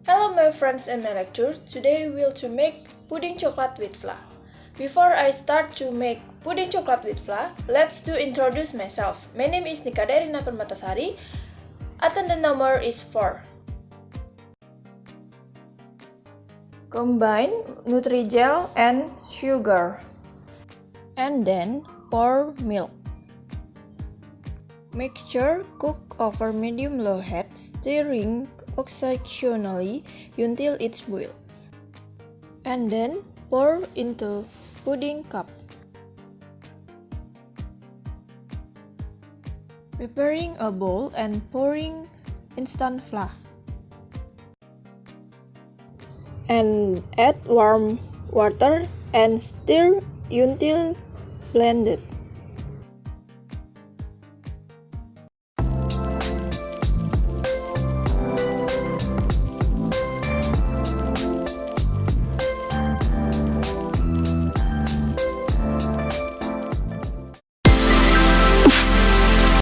Hello my friends and my lecture. Today we will to make pudding chocolate with flan. Before I start to make pudding chocolate with flan, let's to introduce myself. My name is Kadek Rina Permata. Attendance number is 4. Combine Nutri-Gel and sugar. And then pour milk. Mixture cook over medium-low heat, stirring occasionally until it's boiled. And then pour into pudding cup. Preparing a bowl and pouring instant flan. And add warm water and stir until blended.